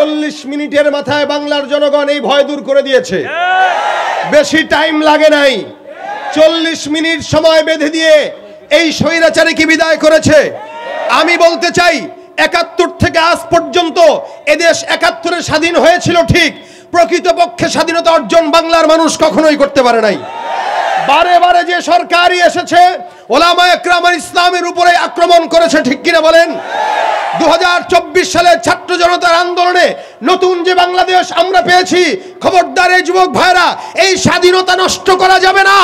40 মিনিটের মাথায় বাংলার জনগণ এই ভয় দূর করে দিয়েছে। বেশি টাইম লাগে নাই, 40 মিনিট সময় বেঁধে দিয়ে এই স্বৈরাচারীকে বিদায় করেছে। আমি বলতে চাই 71 থেকে আজ পর্যন্ত এদেশ 71-এ স্বাধীন হয়েছিল ঠিক, প্রকৃতপক্ষে স্বাধীনতা অর্জন বাংলার মানুষ কখনোই করতে পারে নাই। বারে বারে যে সরকারই এসেছে ওলামায়ে কেরাম ইসলামের উপরে আক্রমণ করেছে, ঠিক কিনা বলেন? 2024 সালে ছাত্র জনতার আন্দোলনে নতুন যে বাংলাদেশ আমরা পেয়েছি, খবরদার এই যুবক ভাইরা, এই স্বাধীনতা নষ্ট করা যাবে না।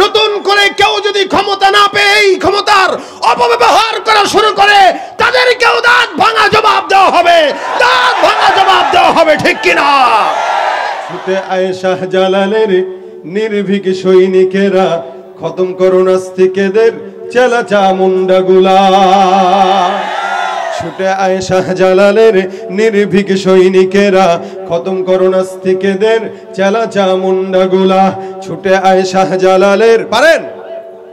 নতুন করে কেউ যদি ক্ষমতা না পেয়ে এই ক্ষমতার অপব্যবহার করা শুরু করে, তাদেরকেও দাঁত ভাঙা জবাব দেওয়া হবে, দাঁত ভাঙা জবাব দেওয়া হবে, ঠিক কিনা? ছুটে আয় শাহজালালের নির্ভীক সৈনিকেরা, খতম করো নাস্তিকেদের চেলা চামুন্ডাগুলা। ছুটে আয় শাহজালালের নির্ভীক সৈনিকেরা, খতম করো নাস্তিকেদের চেলা চামুন্ডাগুলা। ছুটে আয় শাহজালালের, পারেন?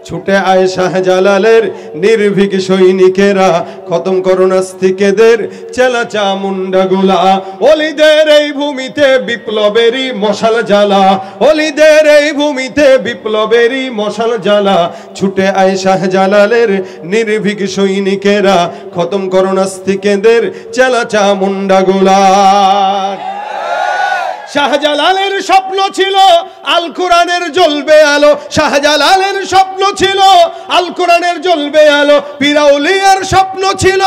ছুটে আয় শাহজালালের নির্ভীক সৈনিকেরা, খতম করো নাস্তিকেদের চেলা চামুন্ডাগুলা। অলিদের এই ভূমিতে বিপ্লবেরই মশাল জ্বালা, অলিদের এই ভূমিতে বিপ্লবেরই মশাল জ্বালা। ছুটে আয় শাহজালালের নির্ভীক সৈনিকেরা, খতম করো নাস্তিকেদের চেলা চামুন্ডাগুলা। শাহজালালের স্বপ্ন ছিল আল কোরআনের জ্বলবে আলো, শাহজালালের স্বপ্ন ছিল আল কোরআনের জ্বলবে আলো। পীরাউলিয়ার স্বপ্ন ছিল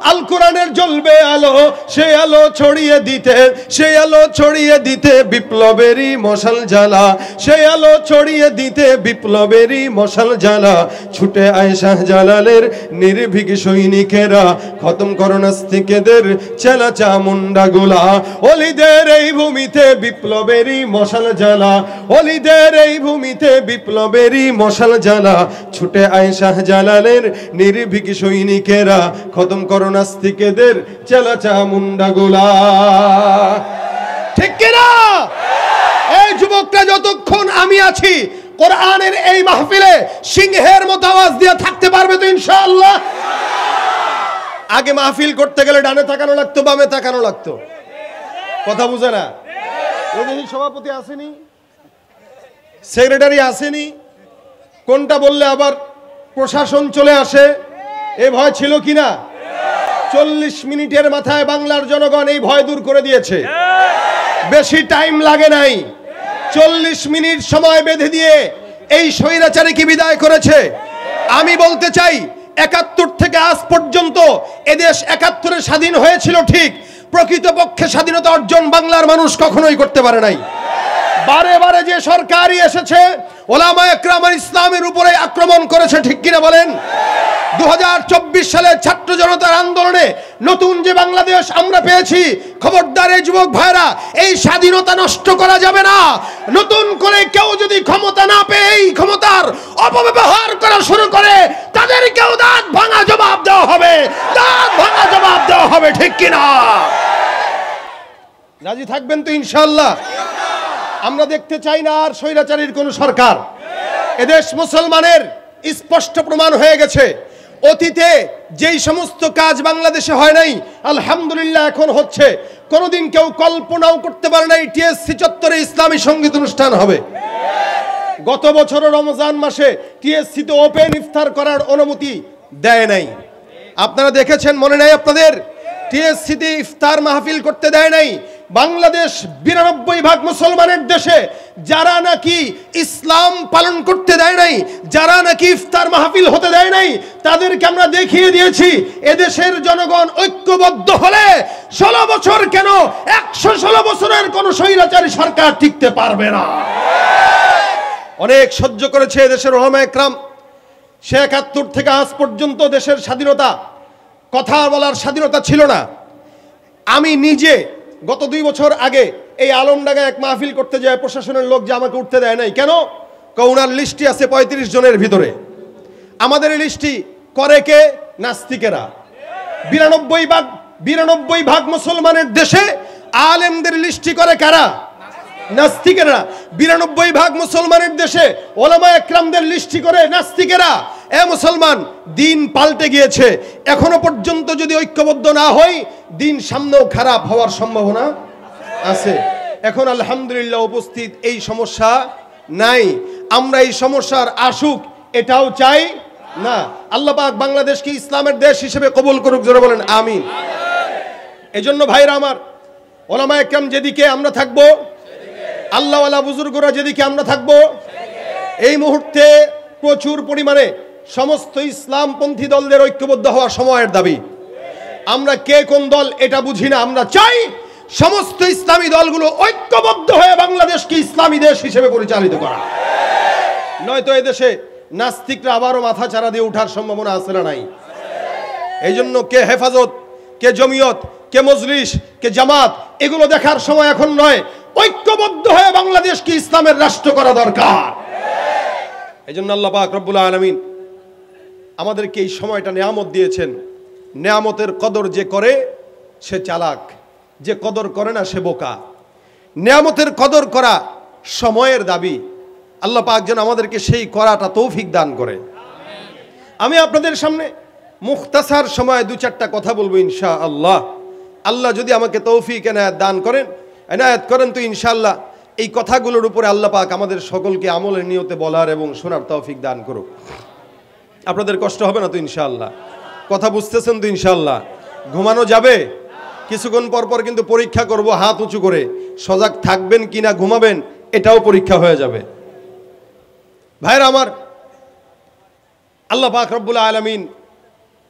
আল কোরআনের জ্বলবে আলো। সেই আলো ছড়িয়ে দিতে, সেই আলো ছড়িয়ে দিতে বিপ্লবেরই মশাল জ্বালা, সেই আলো ছড়িয়ে দিতে বিপ্লবেরই মশাল জ্বালা। ছুটে আয় শাহজালালের নির্ভীক সৈনিকেরা, খতম করো নাস্তিকেদের চেলা চামুন্ডাগুলা। অলিদের এই ভূমিতে বিপ্লবেরই মশাল জ্বালা, অলিদের এই ভূমিতে বিপ্লবেরই মশাল জ্বালা। ছুটে আয় শাহজালালের নির্ভীক সৈনিকেরা, খতম করো নাস্তিকেদের চেলা চামুন্ডাগুলা। ঠিক কিনা? এই যুবকরা যতক্ষণ আমি আছি কোরআনের এই মাহফিলে সিংহের মতো আওয়াজ দিয়ে থাকতে পারবে তো ইনশাআল্লাহ? আগে মাহফিল করতে গেলে ডানে তাকানো লাগতো, বামে তাকানো লাগতো, কথা বুঝে না? সভাপতি আসেনি, সেক্রেটারি আসেনি, কোনটা বললে আবার প্রশাসন চলে আসে, এ ভয় ছিল কিনা? 40 মিনিটের মাথায় বাংলার জনগণ এই ভয় দূর করে দিয়েছে। বেশি টাইম লাগে নাই, 40 মিনিট সময় বেঁধে দিয়ে এই স্বৈরাচারীকে বিদায় করেছে। আমি বলতে চাই 71 থেকে আজ পর্যন্ত এদেশ 71-এ স্বাধীন হয়েছিল ঠিক, প্রকৃতপক্ষে স্বাধীনতা অর্জন বাংলার মানুষ কখনোই করতে পারে নাই। বারে বারে যে সরকারই এসেছে ওলামায়ে কেরাম ইসলামের উপরে আক্রমণ করেছে, ঠিক কিনা বলেন? 2024 সালে ছাত্র জনতার আন্দোলনে নতুন যে বাংলাদেশ আমরা পেয়েছি, খবরদার এই যুবক ভাইরা, এই স্বাধীনতা নষ্ট করা যাবে না। নতুন করে কেউ যদি ক্ষমতা না পেয়ে এই ক্ষমতার অপব্যবহার করা শুরু করে, তাদেরকেও দাঁত ভাঙা জবাব দেওয়া হবে, দাঁত ভাঙা জবাব দেওয়া হবে, ঠিক কিনা? রাজি থাকবেন তো ইনশাআল্লাহ? আমরা দেখতে চাই না আর স্বৈরাচারীর কোন সরকার। এদেশ মুসলমানের স্পষ্ট প্রমাণ হয়ে গেছে। অতীতে যেই সমস্ত কাজ বাংলাদেশে হয় নাই, আলহামদুলিল্লাহ এখন হচ্ছে। কোনোদিন কেউ কল্পনাও করতে পারে নাই টিএসসি চত্বরে ইসলামী সঙ্গীত অনুষ্ঠান হবে। গত বছর রমজান মাসে টিএসসিতে ওপেন ইফতার করার অনুমতি দেয় নাই। আপনারা দেখেছেন, মনে নাই আপনাদের? টিএসসিতে ইফতার মাহফিল করতে দেয় নাই। বাংলাদেশ 92% মুসলমানের দেশে, যারা নাকি ইসলাম পালন করতে দেয় নাই, যারা নাকি ইফতার মাহফিল হতে দেয় নাই, তাদেরকে আমরা দেখিয়ে দিয়েছি এদেশের জনগণ ঐক্যবদ্ধ হলে 16 বছর কেন 116 বছরের কোন স্বৈরাচারী সরকার টিকতে পারবে না। অনেক সহ্য করেছে এদেশের ওলামায়ে কেরাম। 71 থেকে আজ পর্যন্ত দেশের স্বাধীনতা, কথা বলার স্বাধীনতা ছিল না। আমি নিজে গত 2 বছর আগে এই আলমডাঙ্গায় এক মাহফিল করতে যায়, প্রশাসনের লোক যে আমাকে উঠতে দেয় নাই। কেন? ওনার লিস্টটি আছে 35 জনের ভিতরে। আমাদের এই লিস্টটি করে কে? নাস্তিকেরা। 92% মুসলমানের দেশে আলেমদের লিস্টটি করে কারা? নাস্তিকেরা। 92% মুসলমানের দেশে ওলামায়ে কেরামদের লিস্টটি করে নাস্তিকেরা। এ মুসলমান, দিন পাল্টে গিয়েছে। এখনো পর্যন্ত যদি ঐক্যবদ্ধ না হই, দিন সামনেও খারাপ হওয়ার সম্ভাবনা আছে। এখন আলহামদুলিল্লাহ উপস্থিত, এই সমস্যা নাই। আমরা এই সমস্যার আসুক এটাও চাই না। আল্লাহ পাক বাংলাদেশকে ইসলামের দেশ হিসেবে কবুল করুক, জোরে বলেন আমিন। এজন্য ভাইরা আমার, ওলামায়ে কেরাম যেদিকে আমরা থাকবো, আল্লাহওয়ালা বুজুর্গরা যেদিকে আমরা থাকবো, এই মুহূর্তে প্রচুর পরিমাণে সমস্ত ইসলামপন্থী দলদের ঐক্যবদ্ধ হওয়া সময়ের দাবি। আমরা কে কোন দল এটা বুঝি না, আমরা চাই সমস্ত ইসলামী দলগুলো ঐক্যবদ্ধ হয়ে বাংলাদেশকে ইসলামী দেশ হিসেবে পরিচালিত করা। নয়তো এদেশে নাস্তিকরা আবারও মাথা চারা দিয়ে ওঠার সম্ভাবনা আছে না নাই? এই জন্য কে হেফাজত, কে জমিয়ত, কে মজলিস, কে জামাত, এগুলো দেখার সময় এখন নয়। ঐক্যবদ্ধ হয়ে বাংলাদেশকে ইসলামের রাষ্ট্র করা দরকার। এই জন্য আল্লাহ পাক রব্বুল আলামিন আমাদেরকে এই সময়টা নেয়ামত দিয়েছেন। নেয়ামতের কদর যে করে সে চালাক, যে কদর করে না সে বোকা। নেয়ামতের কদর করা সময়ের দাবি। আল্লাহ পাক যেন আমাদেরকে সেই করাটা তৌফিক দান করে। আমি আপনাদের সামনে মুখতাসার সময় দু চারটা কথা বলবো ইনশাআল্লাহ। আল্লাহ যদি আমাকে তৌফিক এনায়েত করেন তো ইনশাআল্লাহ এই কথাগুলোর উপরে আল্লাহ পাক আমাদের সকলকে আমলের নিয়তে বলার এবং শোনার তৌফিক দান করুক। আপনাদের কষ্ট হবে না তো ইনশাআল্লাহ? কথা বুঝতেছেন তো ইনশাআল্লাহ? ঘুমানো যাবে? কিছুক্ষণ পর পর কিন্তু পরীক্ষা করব, হাত উঁচু করে সজাগ থাকবেন কিনা, ঘুমাবেন এটাও পরীক্ষা হয়ে যাবে। ভাইরা আমার, আল্লাহ পাক রব্বুল আলামিন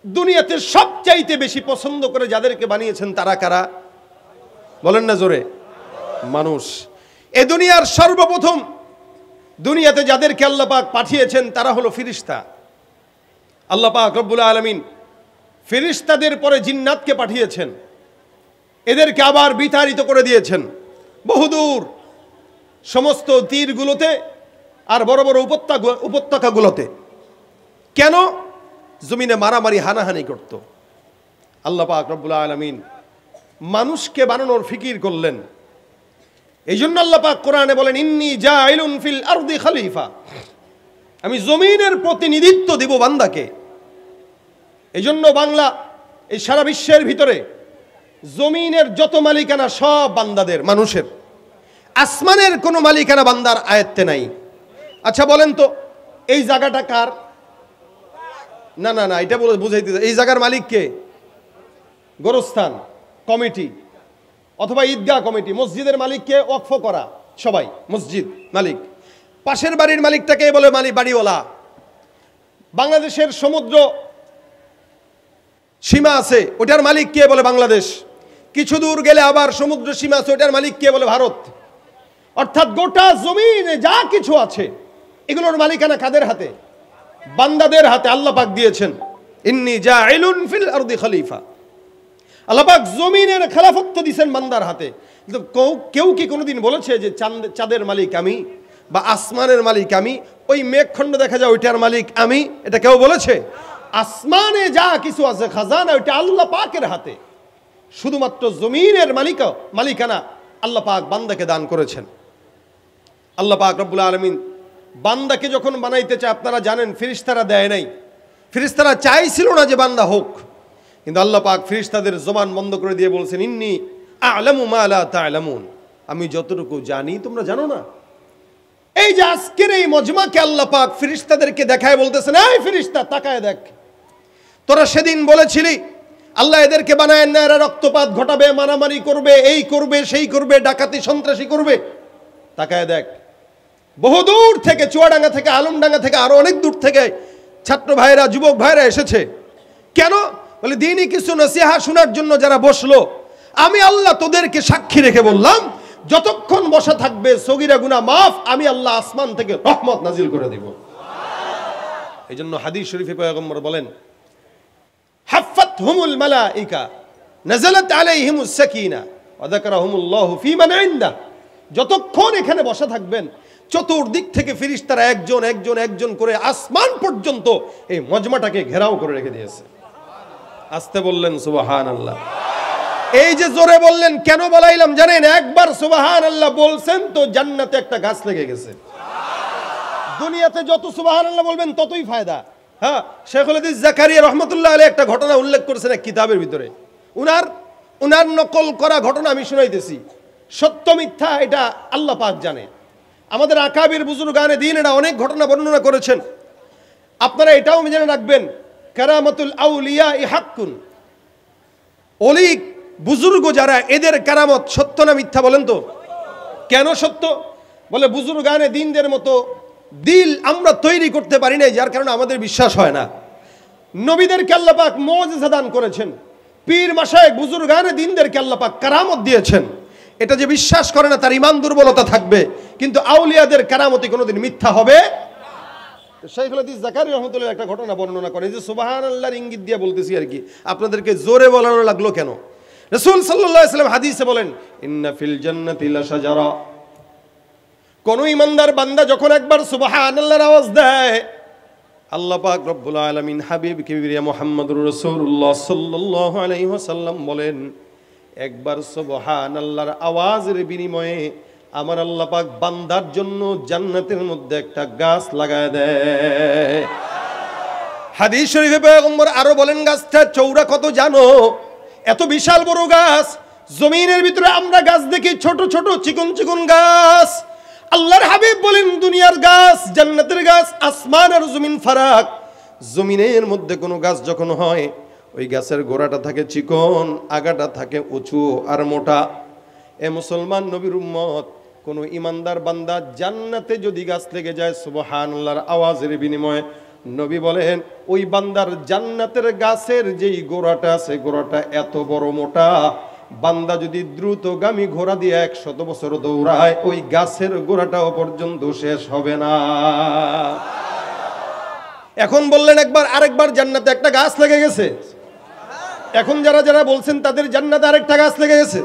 দুনিয়াতে সবচাইতে বেশি পছন্দ করে যাদেরকে বানিয়েছেন তারা কারা? বলেন না জোরে। মানুষ। এ দুনিয়ার সর্বপ্রথম দুনিয়াতে যাদেরকে আল্লাহ পাক পাঠিয়েছেন তারা হলো ফেরেশতা। আল্লাহ পাক রব্বুল আলামিন ফেরেশতাদের পরে জিন্নাতকে পাঠিয়েছেন। এদেরকে আবার বিতাড়িত করে দিয়েছেন বহুদূর সমস্ত তীরগুলোতে আর বড় বড় উপত্যকাগুলোতে। কেন? জমিনে মারামারি হানাহানি করত। আল্লাহ পাক রব্বুল আলামিন মানুষকে বানানোর ফিকির করলেন। এই জন্য আল্লাহ পাক কোরআনে বলেন, ইন্নী জাইলুন ফিল আরদি খলিফা, আমি জমিনের প্রতিনিধিত্ব দেব বান্দাকে। এই জন্য বাংলা এই সারা বিশ্বের ভিতরে জমিনের যত মালিকানা সব বান্দাদের, মানুষের। আসমানের কোনো মালিকানা বান্দার আয়ত্তে নাই। আচ্ছা বলেন তো এই জায়গাটা কার? না না না, এটা বলে বুঝাইতে, এই জায়গার মালিক কে? গোরস্থান কমিটি অথবা ঈদগাহ কমিটি। মসজিদের মালিক কে? ওয়াকফ করা সবাই মসজিদ মালিক। পাশের বাড়ির মালিকটাকে বলে মালিক, বাড়িওয়ালা। বাংলাদেশের সমুদ্র সীমা আছে, ওটার মালিক কে? বলে বাংলাদেশ। কিছু দূর গেলে আবার সমুদ্র সীমা আছে, ওটার মালিক কে? বলে ভারত। অর্থাৎ গোটা জমিনে যা কিছু আছে এগুলোর মালিকানা কাদের হাতে? বান্দাদের হাতে। আল্লাহ পাক দিয়েছেন, ইন্নী জাইলুন ফিল আরদি খলিফা। আল্লাহ পাক জমিনের খেলাফত দিয়েছেন বান্দার হাতে। কিন্তু কেউ কি কোনোদিন বলেছে যে চাঁদের মালিক আমি বা আসমানের মালিক আমি, ওই মেঘখণ্ড দেখা যায় ওইটার মালিক আমি? এটা কেউ বলেছে? আসমানে যা কিছু আছে খাজানা, ওইটা আল্লাহ পাকের হাতে। শুধুমাত্র জমিনের মালিকানা আল্লাহ পাক বান্দাকে দান করেছেন। আল্লাহ পাক রব্বুল আলামিন বান্দাকে যখন বানাইতে চায়, আপনারা জানেন ফেরেশতারা দেয় নাই। ফেরেশতারা চাইছিল না যে বান্দা হোক, কিন্তু আল্লাহ পাক ফেরেশতাদের জবান বন্ধ করে দিয়ে বলছেন, ইন্নী আ'লামু মা লা তা'লামুন, আমি যতটুকু জানি তোমরা জানো না। এই যে আজকের এই মজমাকে আল্লাহ পাক ফেরেশতাদেরকে দেখায় বলতেছেন, এই ফেরেশতা তাকায় দেখ, তোরা সেদিন বলেছিলি আল্লাহ এদেরকে বানায়েন না, এরা রক্তপাত ঘটাবে, মারামারি করবে, এই করবে, সেই করবে, ডাকাতি সন্ত্রাসী করবে। তাকায় দেখ, বহুদূর থেকে, চুয়াডাঙ্গা থেকে, আলমডাঙ্গা থেকে, আরো অনেক দূর থেকে ছাত্র ভাইরা, যুবক ভাইরা এসেছে। কেন? বলে দিনই কিছু নসিহা শোনার জন্য যারা বসলো, আমি আল্লাহ তোদেরকে সাক্ষী রেখে বললাম, যতক্ষণ বসা থাকবে সগীরা গুনাহ মাফ, আমি আল্লাহ আসমান থেকে রহমত নাজিল করে দেব। এই জন্য হাদিস শরীফে পয়গম্বর বলেন, হাফাতহুমুল মালাইকা নাযালাত আলাইহিমুস সাকিনা ওয়া যাকারাহুমুল্লাহু ফী মান ইনদা। যতক্ষণ এখানে বসা থাকবেন, চতুর্দিক থেকে ফেরেশতারা একজন একজন একজন করে আসমান পর্যন্ত এই মজমাটাকে ঘেরাও করে রেখে দিয়েছে। আস্তে বললেন সুবহানাল্লাহ। এই যে জোরে বললেন, কেন বলাইলাম জানেন? একবার সুবহানাল্লাহ বলছেন তো জান্নাতে একটা গাছ লেগে গেছে। দুনিয়াতে যত সুবহানাল্লাহ বলবেন ততই ফায়দা। হ্যাঁ, শেখুল হাদিস জাকারিয়া রহমতুল্লাহ আলাইহি একটা ঘটনা উল্লেখ করেছেন এক কিতাবের ভিতরে। উনার নকল করা ঘটনা আমি শুনাইতেছি, সত্য মিথ্যা এটা আল্লাহ পাক জানে। আমাদের আকাবির বুজুর্গানে দ্বীন এটা অনেক ঘটনা বর্ণনা করেছেন। আপনারা এটাও জেনে রাখবেন, কারামাতুল আউলিয়া হাক্কুন, অলি বুজুর্গ যারা, এদের কারামত সত্য না মিথ্যা বলেন তো? কেন সত্য? বলে বুজুর্গানে দ্বীনদের মতো দিল আমরা তৈরি করতে পারি নাই, যার কারণে আমাদের বিশ্বাস হয় না। নবীদেরকে আল্লাহ পাক মুজিজা দান করেছেন, পীর মাশায়েখ বুজুর্গানে দ্বীনদেরকে আল্লাহ পাক কারামত দিয়েছেন। এটা যে বিশ্বাস করে না তার ঈমান দুর্বলতা থাকবে, কিন্তু আউলিয়াদের কারামতি কোনোদিন মিথ্যা হবে। শেখুল হাদিস জাকারিয়া রহমতুল্লাহ একটা ঘটনা বর্ণনা করে, যে সুবহানাল্লাহর ইঙ্গিত দিয়ে বলতেছি আর কি, আপনাদেরকে জোরে বলানো লাগলো কেন? রাসূল সাল্লাল্লাহু আলাইহি ওয়াসাল্লাম হাদিসে বলেন, ইন্না ফিল জান্নাতি লাশাজারা, কোন ইমানদার বান্দা যখন একবার সুবহানাল্লাহর আওয়াজ দেয়, আল্লাহ পাক রব্বুল আলামিন হাবিব কিবরিয়া মুহাম্মদুর রাসূলুল্লাহ সাল্লাল্লাহু আলাইহি ওয়াসাল্লাম বলেন, একবার সুবহানাল্লাহর আওয়াজের বিনিময়ে আমার আল্লাহ পাক বান্দার জন্য জান্নাতের মধ্যে একটা গাছ লাগায় দেয়। হাদিস শরীফে পয়গম্বর আরো বলেন, গাছটা চওড়া কত জানো? এত বিশাল বড় গাছ। জমিনের ভিতরে আমরা গাছ দেখি ছোট ছোট চিকন চিকন গাছ, আল্লাহর হাবিব বলেন দুনিয়ার গাছ, জান্নাতের গাছ, আসমান আর জমিন ফারাক। জমিনের মধ্যে কোনো গাছ যখন হয়, ওই গাছের গোড়াটা থাকে চিকন, আগাটা থাকে উঁচু আর মোটা। এ মুসলমান নবীর উম্মত, কোন ইমানদার বান্দা জান্নাতে যদি গাছ লেগে যায় সুবহানাল্লাহর আওয়াজের বিনিময়ে, নবী বলেন ওই বান্দার জান্নাতের গাছের যেই গোড়াটা আছে, গোড়াটা এত বড় মোটা, বান্দা যদি দ্রুতগামী ঘোড়া দিয়ে 100 বছর দৌড়ায়, ওই গাছের গোড়াটাও পর্যন্ত শেষ হবে না। এখন বললেন একবার আরেকবার জান্নাতে একটা গাছ লেগে গেছে, এখন যারা যারা বলছেন তাদের জান্নাতে আরেকটা গাছ লেগে গেছে,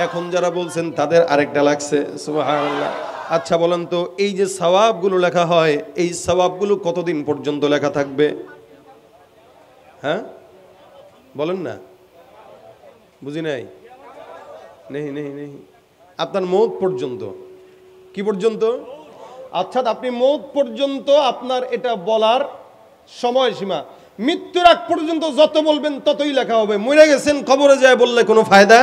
এখন যারা বলছেন তাদের আরেকটা লাগছে। সুবহানাল্লাহ। আচ্ছা বলেন তো, এই যে সওয়াবগুলো লেখা হয়, এই সওয়াবগুলো কতদিন পর্যন্ত লেখা থাকবে? হ্যাঁ বলেন না, বুঝি নাই। নেই নেই নেই, আপনার মৌত পর্যন্ত। কি পর্যন্ত? আচ্ছা, আপনি মৌত পর্যন্ত আপনার এটা বলার সময়সীমা, মৃত্যুর আগ পর্যন্ত যত বলবেন ততই লেখা হবে। মরে গেছেন কবরে যায় বললে কোনো ফায়দা?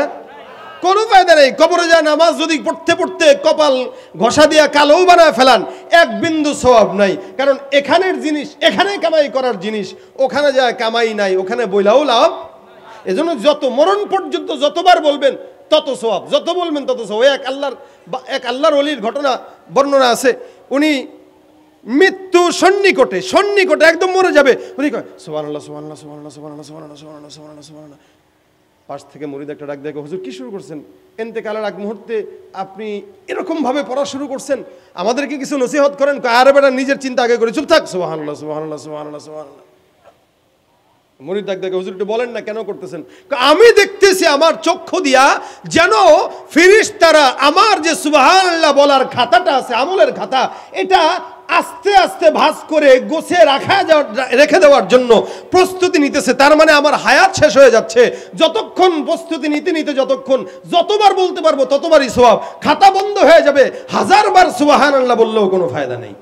কোনো ফায়দা নেই। কবরে যায় নামাজ যদি পড়তে পড়তে কপাল ঘষা দিয়া কালোও বানায় ফেলান, এক বিন্দু সওয়াব নাই। কারণ এখানের জিনিস এখানে কামাই করার জিনিস, ওখানে যায় কামাই নাই, ওখানে বইলাও লাভ। এজন্য যত মরণ পর্যন্ত যতবার বলবেন তত সওয়াব, যত বলবেন তত সওয়াব। এক আল্লাহর ওলির ঘটনা বর্ণনা আছে, উনি মৃত্যু সন্নিকটে একদম মরে যাবে, উনি কয় সুবহানাল্লাহ সুবহানাল্লাহ সুবহানাল্লাহ সুবহানাল্লাহ সুবহানাল্লাহ সুবহানাল্লাহ সুবহানাল্লাহ সুবহানাল্লাহ। পাশ থেকে মুরিদ একটা ডাক দেখে, হুজুর কি শুরু করছেন? ইন্তেকালের আগ মুহূর্তে আপনি এরকম ভাবে পড়া শুরু করছেন, আমাদেরকে কিছু নসিহত করেন। আরে বেটা, নিজের চিন্তা আগে করে চুপ থাক। সুবহানাল্লাহ সুবহানাল্লাহ সুবহানাল্লাহ সুবহানাল্লাহ। মুরিদ ডাক দেখে, হুজুর একটু বলেন না কেন করতেছেন? আমি দেখতেছি আমার চক্ষু দিয়া যেন ফেরেশতারা আমার যে সুবহানাল্লাহ বলার খাতাটা আছে, আমলের খাতা, এটা আস্তে আস্তে ভাঁজ করে গোছে রেখে দেওয়ার জন্য প্রস্তুতি নিতেছে। তার মানে আমার হায়াত শেষ হয়ে যাচ্ছে। যতক্ষণ প্রস্তুতি নিতে নিতে যতক্ষণ যতবার বলতে পারবো ততবারই সওয়াব। খাতা বন্ধ হয়ে যাবে, 1000 বার সুবহানাল্লাহ বললেও কোনো ফায়দা নেই।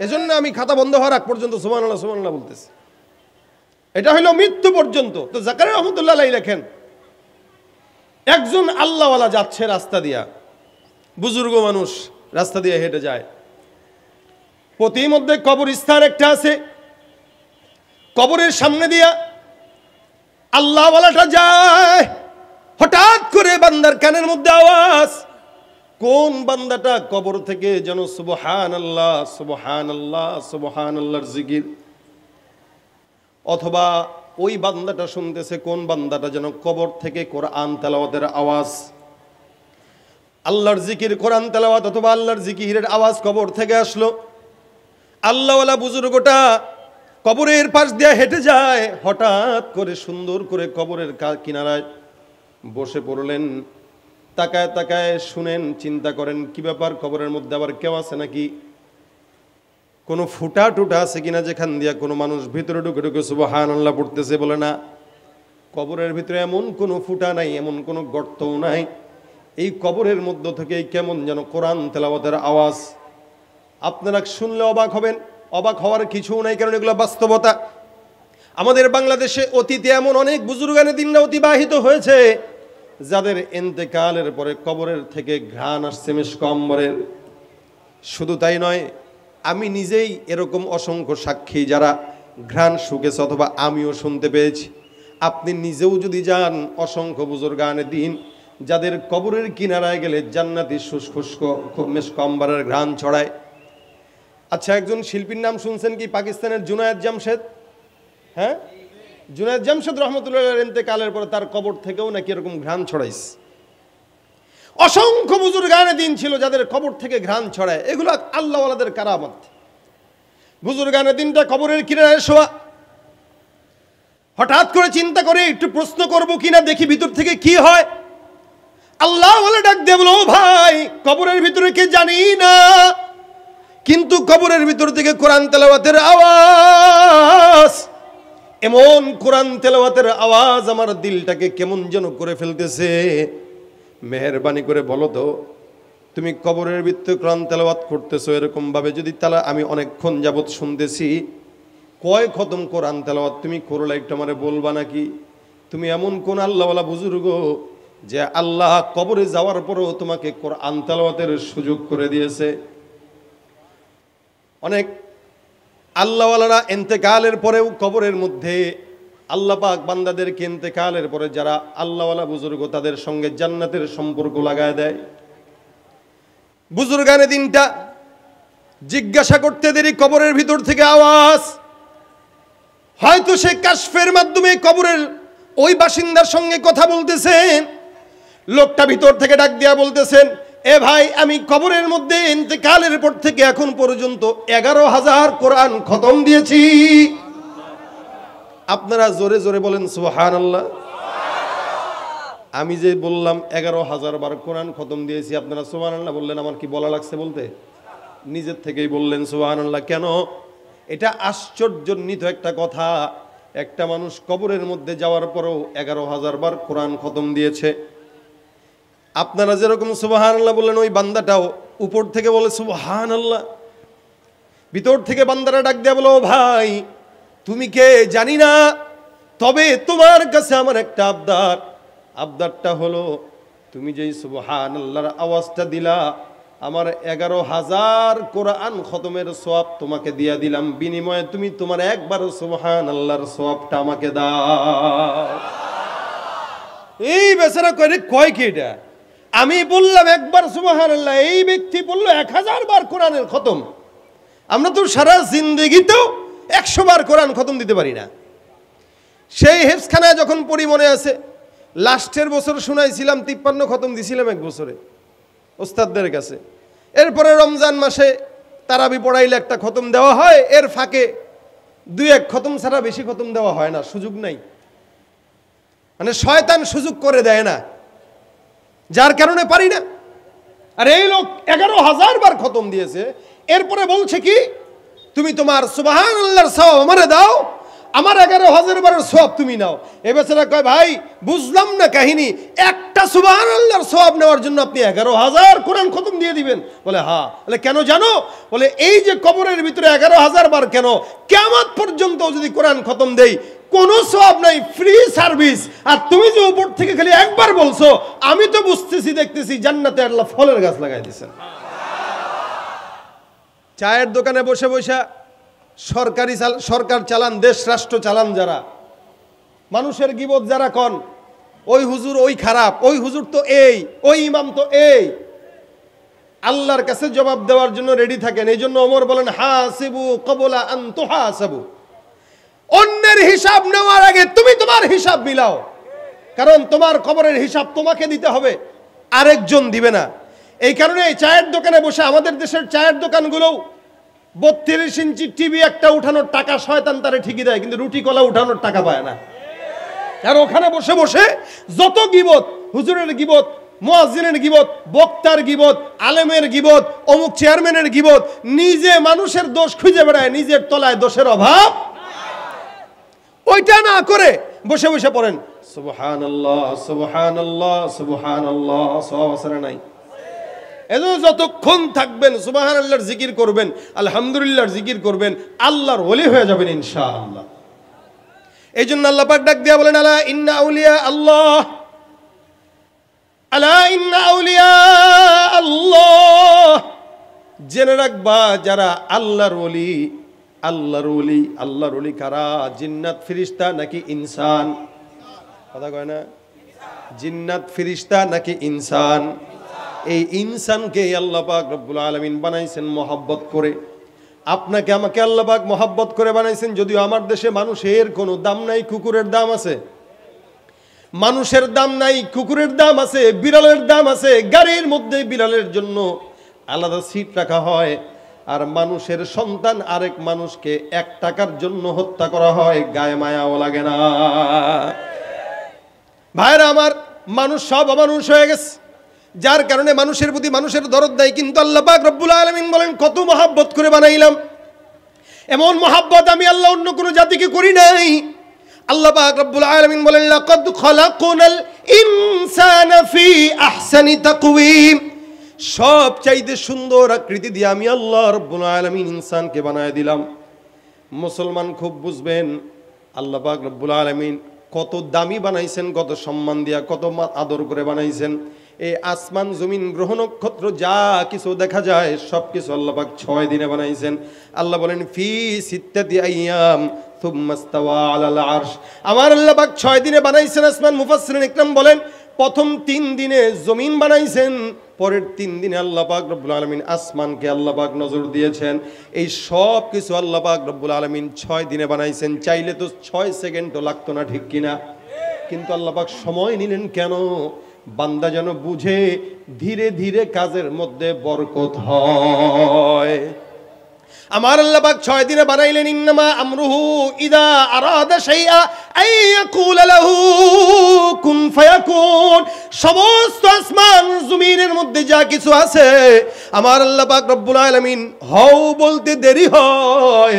এজন্য আমি খাতা বন্ধ হওয়ার আগ পর্যন্ত সুবহানাল্লাহ সুবহানাল্লাহ বলতেছি। এটা হলো মৃত্যু পর্যন্ত। তো জাকারিয়া রহমতুল্লাহ আলাইহি লেখেন, একজন আল্লাহওয়ালা যাচ্ছে রাস্তা দিয়া, বুজুর্গ মানুষ রাস্তা দিয়ে হেঁটে যায়, প্রতিমধ্যে কবরস্থান একটা আছে, কবরের সামনে দিয়া আল্লাহওয়ালাটা যায়। হঠাৎ করে বান্দার কানের মধ্যে আওয়াজ, কোন বান্দাটা কবর থেকে যেন সুবহানাল্লাহ সুবহানাল্লাহ সুবহানাল্লাহর জিকির, অথবা ওই বান্দাটা শুনতেছে কোন বান্দাটা যেন কবর থেকে কোরআন তেলাওয়াতের আওয়াজ, আল্লাহর জিকির, কোরআন তেলাওয়াত অথবা আল্লাহর জিকিরের আওয়াজ কবর থেকে আসলো। আল্লাহওয়ালা বুজুর্গটা কবরের পাশ দিয়ে হেঁটে যায়, হঠাৎ করে সুন্দর করে কবরের কিনারায় বসে পড়লেন। তাকায় তাকায় শুনেন, চিন্তা করেন কি ব্যাপার, কবরের মধ্যে আবার কেউ আছে নাকি, কোনো ফুটা টুটা আছে কিনা যেখান দিয়া কোনো মানুষ ভিতরে ঢুকে ঢুকে সুবহানাল্লাহ পড়তেছে? বলে না, কবরের ভিতরে এমন কোনো ফুটা নাই, এমন কোনো গর্তও নাই। এই কবরের মধ্য থেকে কেমন যেন কোরআন তেলাওয়াতের আওয়াজ। আপনারা শুনলে অবাক হবেন, অবাক হওয়ার কিছু নাই, কারণ এগুলো বাস্তবতা। আমাদের বাংলাদেশে অতীতে এমন অনেক বুজুর্গানে দিনরা অতিবাহিত হয়েছে যাদের ইন্তেকালের পরে কবরের থেকে ঘ্রাণ আসছে মিশক আম্বরের। শুধু তাই নয়, আমি নিজেই এরকম অসংখ্য সাক্ষী যারা ঘ্রাণ শুকেছে, অথবা আমিও শুনতে পেয়েছি। আপনি নিজেও যদি যান, অসংখ্য বুজুর্গানে দিন যাদের কবরের কিনারায় গেলে জান্নাতি শুষ্ক মিশক আম্বরের ঘ্রাণ ছড়ায়। আচ্ছা, একজন শিল্পীর নাম শুনছেন কি? পাকিস্তানের জুনায়েদ জামশেদ। হ্যাঁ, জুনায়েদ জামশেদ রহমতুল্লাহ ইন্তেকালের পরে তার কবর থেকেও নাকি এরকম ঘ্রাণ ছড়াইছে। অসংখ্য বুজুর্গানে দিন ছিল যাদের কবর থেকে ঘ্রাণ ছড়ায়। এগুলো আল্লাহওয়ালাদের কারামত। বুজুর্গানে দিনটা কবরের কিনারায় শোয়া। হঠাৎ করে চিন্তা করে একটু প্রশ্ন করব কিনা, দেখি ভিতর থেকে কি হয়। আল্লাহওয়ালা ডাক দিয়ে বলো, ভাই কবরের ভিতরে কে জানি না, কিন্তু কবরের ভিতর থেকে কোরআন তেলাওয়াতের আওয়াজ, এমন কোরআন তেলাওয়াতের আওয়াজ আমার দিলটাকে কেমন যেন করে ফেলতেছে। মেহেরবানি করে বলো তো, তুমি কবরের ভিতরে কোরআন তেলাওয়াত করতেছো এরকম ভাবে যদি তাহলে আমি অনেকক্ষণ যাবত শুনতেছি, কয় খতম কোরআন তেলাওয়াত তুমি করলে একটু আমারে বলবা নাকি? তুমি এমন কোন আল্লাহওয়ালা বুজুর্গ যে আল্লাহ কবরে যাওয়ার পরেও তোমাকে কোরআন তেলাওয়াতের সুযোগ করে দিয়েছে? অনেক আল্লাহওয়ালারা ইন্তেকালের পরেও কবরের মধ্যে আল্লাহ পাক বান্দাদেরকে ইন্তেকালের পরে যারা আল্লাহওয়ালা বুজুর্গ তাদের সঙ্গে জান্নাতের সম্পর্ক লাগায় দেয়। বুজুর্গানে দিনটা জিজ্ঞাসা করতে দেরি, কবরের ভিতর থেকে আওয়াজ। হয়তো সে কাশফের মাধ্যমে কবরের ওই বাসিন্দার সঙ্গে কথা বলতেছেন। লোকটা ভিতর থেকে ডাক দিয়া বলতেছেন, এ ভাই, আমি কবরের মধ্যে ইন্তেকালের পর থেকে এখন পর্যন্ত 11,000 কোরআন খতম দিয়েছি। আপনারা জোরে জোরে বলেন সুবহানাল্লাহ। আমি যে বললাম 11,000 বার কোরআন খতম দিয়েছি, আপনারা সুবহানাল্লাহ বললেন। আমার কি বলা লাগছে বলতে? নিজের থেকেই বললেন সুবহানাল্লাহ। কেন? এটা আশ্চর্যান্বিত একটা কথা। একটা মানুষ কবরের মধ্যে যাওয়ার পরেও 11,000 বার কোরআন খতম দিয়েছে। আপনারা যেরকম সুবহানাল্লাহ বললেন, ওই বান্দাটাও উপর থেকে বলে সুবহানাল্লাহ। ভিতর থেকে বান্দারা ডাক দেয়া বলো, ভাই তুমি কে জানি না, তবে তোমার কাছে আমার একটা আবদার। আবদারটা হলো, তুমি যেই সুবহানাল্লাহর আওয়াজটা দিলা, আমার 11,000 কোরআন খতমের সওয়াব তোমাকে দিয়া দিলাম, বিনিময়ে তুমি তোমার একবার সুবহানাল্লাহর সওয়াবটা আমাকে দাও। এই বেচারা কয় কি এটা? আমি বললাম একবার সুবহানাল্লাহ, এই ব্যক্তি বলল 1000 বার কোরআনের খতম। আমরা তো সারা জিন্দেগিতেও 100 বার কোরআন খতম দিতে পারি না। সেই হেফজখানায় যখন পড়ি মনে আছে, লাস্টের বছর শুনাইছিলাম 53 খতম দিছিলাম এক বছরে ওস্তাদদের কাছে। এরপরে রমজান মাসে তারাবি পড়াইলে একটা খতম দেওয়া হয়, এর ফাঁকে 2-1 খতম ছাড়া বেশি খতম দেওয়া হয় না, সুযোগ নাই। মানে শয়তান সুযোগ করে দেয় না, যার কারণে পারি না। আর এই লোক 11,000 বার খতম দিয়েছে, এরপরে বলছে কি, তুমি তোমার সুবহানাল্লাহর সওয়াব আমারে দাও, আমার 11,000 বারের সওয়াব তুমি নাও। এ বেচারা কয়, ভাই বুঝলাম না কাহিনী, একটা সুবহানাল্লাহর সওয়াব নেওয়ার জন্য আপনি 11,000 কোরআন খতম দিয়ে দিবেন? বলে হ্যাঁ। বলে কেন জানো? বলে এই যে কবরের ভিতরে 11,000 বার কেন, কিয়ামত পর্যন্ত যদি কোরআন খতম দেই কোনো সওয়াব নাই, ফ্রি সার্ভিস। আর তুমি যে উপর থেকে খালি একবার বলছো, আমি তো বুঝতেছি দেখতেছি জান্নাতে আল্লাহ ফলের গাছ লাগাই দিয়েছেন। চায়ের দোকানে বসে বসে সরকার চালান, দেশ রাষ্ট্র চালান যারা, মানুষের গীবত যারা কন, ওই হুজুর ওই খারাপ, ওই হুজুর তো এই, ওই ইমাম তো এই, আল্লাহর কাছে জবাব দেওয়ার জন্য রেডি থাকেন। এই জন্য ওমর বলেন, হাসিবু ক্বাবলা আন তুহাসাবু। অন্যের হিসাব নেওয়ার আগে তুমি তোমার হিসাব মিলাও, কারণ তোমার কবরের হিসাব তোমাকে দিতে হবে, আরেকজন দিবে না। এই কারণে চায়ের দোকানে বসে, আমাদের দেশের চায়ের দোকানগুলোও 32 ইঞ্চি টিভি একটা উঠানোর টাকা শয়তান তারে ঠিকই দেয়, কিন্তু রুটি কলা উঠানোর টাকা পায় না। আর ওখানে বসে বসে যত গীবত, হুজুরের গীবত, মুয়াজ্জিনের গীবত, বক্তার গীবত, আলেমের গীবত, অমুক চেয়ারম্যানের গীবত, নিজে মানুষের দোষ খুঁজে বেড়ায়, নিজের তলায় দোষের অভাব। ওইটা না করে বসে বসে পড়েন সুবহানাল্লাহ সুবহানাল্লাহ সুবহানাল্লাহ, সওয়াব আছে না নাই? এজন্য যতক্ষণ থাকবেন সুবহানাল্লাহর জিকির করবেন, আলহামদুলিল্লাহর জিকির করবেন, আল্লাহর ওলি হয়ে যাবেন ইনশাআল্লাহ। এই জন্য আল্লাহ পাক ডাক দিয়া বলেন, আলা ইন্না আউলিয়া আল্লাহ, আলা ইন্না আউলিয়া আল্লাহ, জেনে রাখবা যারা আল্লাহর ওলি, আল্লাহর ওলি, আল্লাহর ওলি কারা? জিন্নাত ফেরেশতা নাকি ইনসান? কথা কয় না? জিন্নাত ফেরেশতা নাকি ইনসান? এই ইনসানকে আল্লাহ পাক রব্বুল আলামিন বানাইছেন মহব্বত করে। আপনাকে আমাকে আল্লাহ পাক মহব্বত করে বানাইছেন। যদিও আমার দেশে মানুষের কোনো দাম নাই, কুকুরের দাম আছে। মানুষের দাম নাই, কুকুরের দাম আছে, বিড়ালের দাম আছে। গাড়ির মধ্যে বিড়ালের জন্য আলাদা সিট রাখা হয়, আর মানুষের সন্তান আরেক মানুষকে 1 টাকার জন্য হত্যা করা হয়, গায়ে মায়াও লাগে না। ভাইরা আমার, মানুষ সব অমানুষ হয়ে গেছে, যার কারণে মানুষের প্রতি মানুষের দরদ দেয়। কিন্তু আল্লাহ পাক রব্বুল আলামিন বলেন, কত মহব্বত করে বানাইলাম। এমন মহব্বত আমি আল্লাহ অন্য কোনো জাতিকে করি নাই। আল্লাহ পাক রব্বুল আলামিন বলেন, লাকাদ খালাকনাল ইনসানা ফি আহসানি তাকওয়িম, সব চাইতে সুন্দর আকৃতি দিয়ে আমি আল্লাহ রব্বুল আলামিন ইনসানকে বানায় দিলাম। মুসলমান খুব বুঝবেন, আল্লাহ পাক রব্বুল আলামিন কত দামি বানাইছেন, কত সম্মান দিয়া, কত আদর করে বানাইছেন। এই আসমান জমিন গ্রহ নক্ষত্র যা কিছু দেখা যায় সব কিছু আল্লাহ পাক 6 দিনে বানাইছেন। আল্লাহ বলেন, ফি সিত্তাতি আইয়াম সুম্মা ইস্তাওয়া আলাল আরশ, আমার আল্লাহ পাক 6 দিনে বানাইছেন আসমান। মুফাসসিরিন ইকরাম বলেন, প্রথম 3 দিনে জমিন বানাইছেন, পরের 3 দিনে আল্লাহ পাক রব্বুল আলামিন আসমানকে আল্লাহ পাক নজর দিয়েছেন। এই সব কিছু আল্লাহ পাক রব্বুল আলামিন 6 দিনে বানাইছেন। চাইলে তো 6 সেকেন্ডও লাগতো না, ঠিক কিনা? কিন্তু আল্লাহ পাক সময় নিলেন কেন? বান্দা যেন বুঝে ধীরে ধীরে কাজের মধ্যে বরকত হয়। আমার আল্লাহ পাক 6 দিনে বানাইলেন। ইন্নামা আমরুহু ইদা আরাদা শাইআ আইয়াকুলা লাহু কুন ফায়াকুন, সমস্ত আসমান জমিনের মধ্যে যা কিছু আছে আমার আল্লাহ পাক রব্বুল আলামিন হও বলতে দেরি হয়,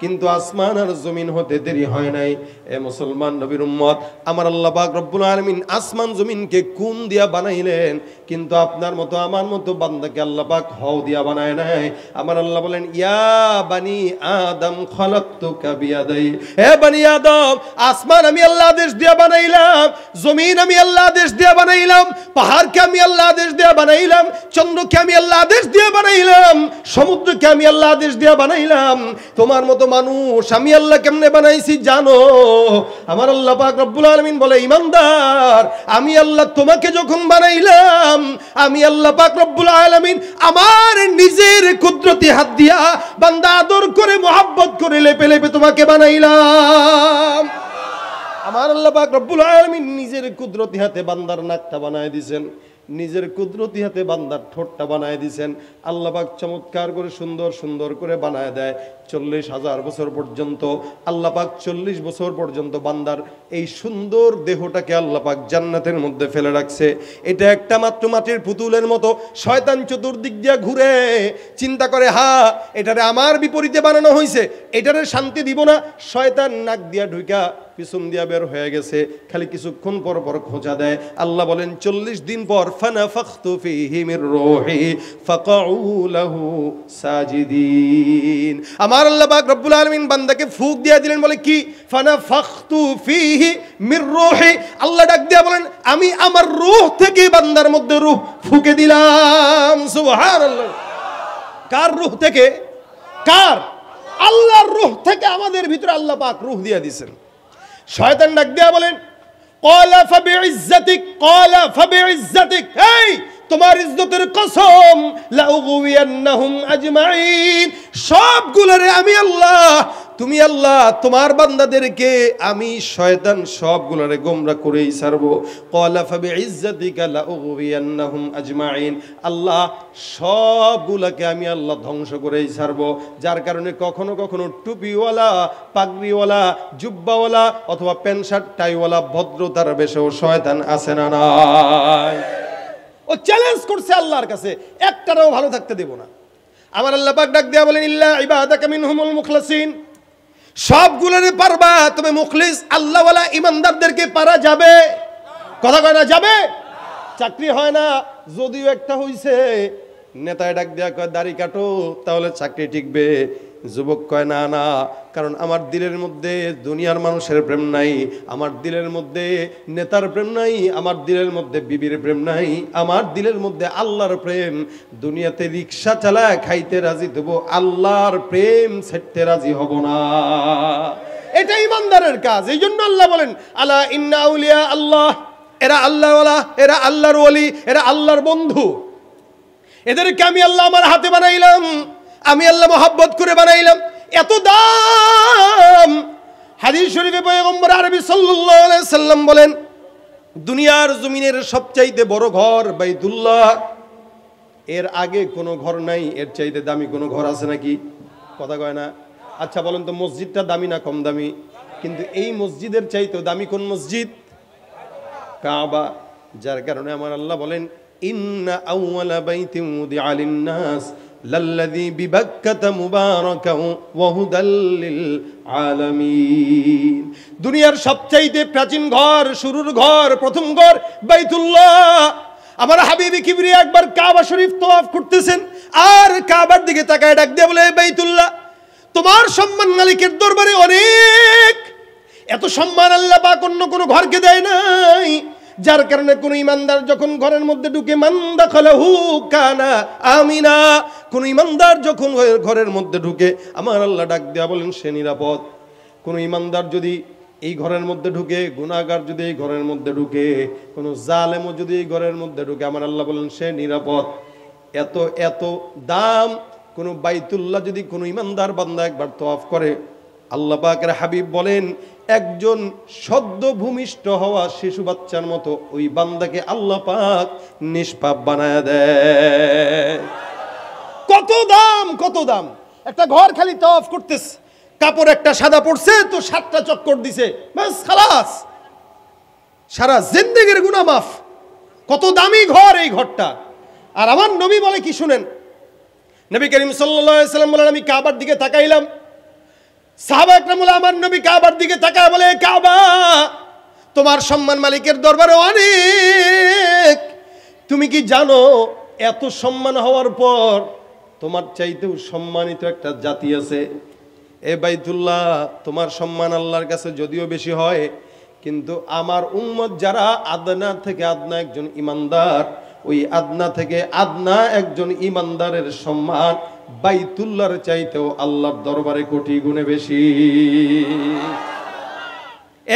কিন্তু আসমান আর জমিন হতে দেরি হয় নাই। এ মুসলমান নবীর উম্মত, আমার আল্লাহ পাক রব্বুল আলামিন আসমান জমিনকে কোন দিয়া বানাইলেন, কিন্তু আপনার মতো আমার মতো বান্দাকে আল্লাহ পাক হও দিয়া বানায় নাই। আমার আল্লাহ বলেন, ইয়া বানি আদম খলাকতুকা বিয়াদাই, হে বানি আদম, আসমান আমি আল্লাহ আদেশ দিয়া বানাইলাম, জমিন আমি আল্লাহ আদেশ দিয়া বানাইলাম, পাহাড়কে আমি আল্লাহ আদেশ দিয়া বানাইলাম, চন্দ্রকে আমি আল্লাহ আদেশ দিয়া বানাইলাম, সমুদ্রকে আমি আল্লাহ আদেশ দিয়া বানাইলাম। তোমার মতো মানুষ আমি আল্লাহ কেমনে বানাইছি জানো? আমার আল্লাহ পাক রব্বুল আলামিন বলে, ইমানদার, আমি আল্লাহ তোমাকে যখন বানাইলাম, আমি আল্লাহ পাক রব্বুল আলামিন আমার নিজের কুদরতি হাত দিয়া বান্দা আদর করে মোহাব্বত করে লেপে লেপে তোমাকে বানাইলাম। আমার আল্লাহ পাক রব্বুল আলামিন নিজের কুদরতি হাতে বান্দার নাকটা বানায় দিয়েছেন, নিজের কুদরতি হাতে বান্দার ঠোঁটটা বানায় দিয়েছেন। আল্লাহ পাক চমৎকার করে সুন্দর সুন্দর করে বানায় দেয়। 40,000 বছর পর্যন্ত আল্লাহ পাক 40 বছর পর্যন্ত বান্দার এই সুন্দর দেহটাকে আল্লাহ পাক জান্নাতের মধ্যে ফেলে রাখছে। এটা একটা মাত্র মাটির পুতুলের মতো। শয়তান চতুর্দিক দিয়ে ঘুরে চিন্তা করে, হ্যাঁ এটারে আমার বিপরীতে বানানো হয়েছে, এটারে শান্তি দিব না। শয়তান নাক দিয়া ঢুকা পিছন দিয়া বের হয়ে গেছে, খালি কিছুক্ষণ পর পর খোঁজা দেয়। আল্লাহ বলেন 40 দিন পর ফানাফাখতু ফীহি মির রূহি ফাকাউ লাহু সাজিদিন। আমার আল্লাহ পাক রব্বুল আলামিন বান্দাকে ফুঁক দিয়ে দিলেন, বলে কি? ফানাফাখতু ফীহি মির রূহি। আল্লাহ ডাক দিয়া বলেন, আমি আমার রূহ থেকে বান্দার মধ্যে রূহ ফুঁকে দিলাম। সুবহানাল্লাহ। কার রূহ থেকে? কার? আল্লাহর রূহ থেকে আমাদের ভিতরে আল্লাহ পাক রূহ দিয়ে দিয়েছেন। শয়তান ডাক দিয়া বলেন, ক্বালা ফাবিইজ্জাতিক, ক্বালা ফাবিইজ্জাতিক, এই তোমার ইজ্জতের কসম, লাউগুইয়ান্নাহুম আজমাইন, সবগুলোরে আমি আল্লাহ, তুমি আল্লাহ, তোমার বান্দাদেরকে আমি শয়তান সবগুলোরে গোমরা করেই ছাড়বো। ক্বালা ফাবিইজ্জাতিকা লাউগুইয়ান্নাহুম আজমাইন, আল্লাহ সবগুলোকে আমি আল্লাহ ধ্বংস করেই ছাড়বো। যার কারণে কখনো কখনো টুপিওয়ালা, পাগড়িওয়ালা, জুব্বাওয়ালা অথবা প্যান্ট শার্ট টাইওয়ালা ভদ্রতার বেশেও শয়তান আছে না নাই? ও চ্যালেঞ্জ করছে আল্লাহর কাছে, একটারও ভালো থাকতে দেব না। আমার আল্লাহ পাক ডাক দিয়া বলেন, ইল্লা ইবাদাকা মিনহুমুল মুখলাসিন, সবগুলোরে পারবা, তবে মুখলিস আল্লাহওয়ালা ইমানদারদেরকে পারা যাবে? কথা কয় না, যাবে? চাকরি হয় না, যদিও একটা হইছে, নেতায় ডাক দেয়া কয় দাড়ি কাটো তাহলে চাকরি টিকবে। যুবক কয় না না, কারণ আমার দিলের মধ্যে দুনিয়ার মানুষের প্রেম নাই, আমার দিলের মধ্যে নেতার প্রেম নাই, আমার দিলের মধ্যে বিবির প্রেম নাই, আমার দিলের মধ্যে আল্লাহর প্রেম। দুনিয়াতে রিক্সা চালায় খাইতে রাজি দেব, আল্লাহর প্রেম ছাড়তে রাজি হব না। এটা ইমানদারের কাজ। এই জন্য আল্লাহ বলেন আলা ইন্না আউলিয়া আল্লাহ, এরা আল্লাহওয়ালা, এরা আল্লাহর ওলি, এরা আল্লাহর বন্ধু। এদেরকে আমি আল্লাহ আমার হাতে বানাইলাম, আমি আল্লাহ মহব্বত করে বানাইলাম। এত দাম। হাদিস শরীফে পয়গম্বর আরবি সাল্লাল্লাহু আলাইহি সাল্লাম বলেন দুনিয়ার জমিনের সবচাইতে বড় ঘর বাইতুল্লাহ, এর আগে কোনো ঘর নাই, এর চাইতে দামি কোনো ঘর আছে নাকি? কথা কয় না। আচ্ছা বলেন তো মসজিদটা দামি না কম দামি? কিন্তু এই মসজিদের চাইতেও দামি কোন মসজিদ? কাবা। যার কারণে আমার আল্লাহ বলেন ইন্না আউওয়ালা বাইতিন উদিআ লিন-নাস লাল্লাযী বিবাক্কাতা মুবারাকাও ওয়া হুদাল লিল আলামিন। দুনিয়ার সবচাইতে প্রাচীন ঘর, শুরুর ঘর, প্রথম ঘর বাইতুল্লাহ। আমার হাবিবি কিবরিয়া একবার কাবা শরীফ তওয়াফ করতেছেন, আর কাবার দিকে তাকায় ডাক দিয়ে বলে বাইতুল্লাহ, তোমার সম্মান মালিকের দরবারে অনেক, এত সম্মান আল্লাহ পাক অন্য কোনো ঘরকে দেয় নাই। যার কারণে কোন ইমানদার যখন ঘরের মধ্যে ঢুকে মান দাখালাহু কানা আমিনা, কোন ইমানদার যখন ঘরের মধ্যে ঢুকে আমার আল্লাহ ডাক দেয়া বলেন সে নিরাপদ। কোন ইমানদার যদি এই ঘরের মধ্যে ঢুকে, গুনাহগার যদি এই ঘরের মধ্যে ঢুকে, কোন জালেমও যদি এই ঘরের মধ্যে ঢুকে, আমার আল্লাহ বলেন সে নিরাপদ। এত এত দাম। কোন বাইতুল্লাহ যদি কোন ইমানদার বান্দা একবার তওয়াফ করে, আল্লাহ পাকের হাবিব বলেন একজন সদ্য ভূমিষ্ঠ হওয়া শিশু বাচ্চার মতো ওই বান্দাকে আল্লাহ পাক নিষ্পাপ বানায় দেয়। কত দাম, কত দাম। একটা ঘর খালি তওয়াফ করতেছে, কাপড় একটা সাদা পড়ছে তো 7টা চক্কর দিছে, বাস খালাস, সারা জিন্দেগির গুনাহ মাফ। কত দামি ঘর এই ঘরটা। আর আমার নবী বলে কি শুনেন, নবী করিম সাল্লাল্লাহু আলাইহি সাল্লাম বলেন আমি কাবার দিকে তাকাইলাম, সাহাবা একরাম বলে আমার নবী কাবার দিকে তাকায় বলে কাবা তোমার সম্মান মালিকের দরবারে অনেক, তুমি কি জানো এত সম্মান হওয়ার পর তোমার চাইতেও সম্মানিত একটা জাতি আছে। এ বাইতুল্লাহ তোমার সম্মান আল্লাহর কাছে যদিও বেশি হয়, কিন্তু আমার উম্মত যারা আদনা থেকে আদনা একজন ইমানদার, ওই আদনা থেকে আদনা একজন ইমানদারের সম্মান বাইতুল্লাহর চাইতেও আল্লাহর দরবারে কোটি গুণে বেশি।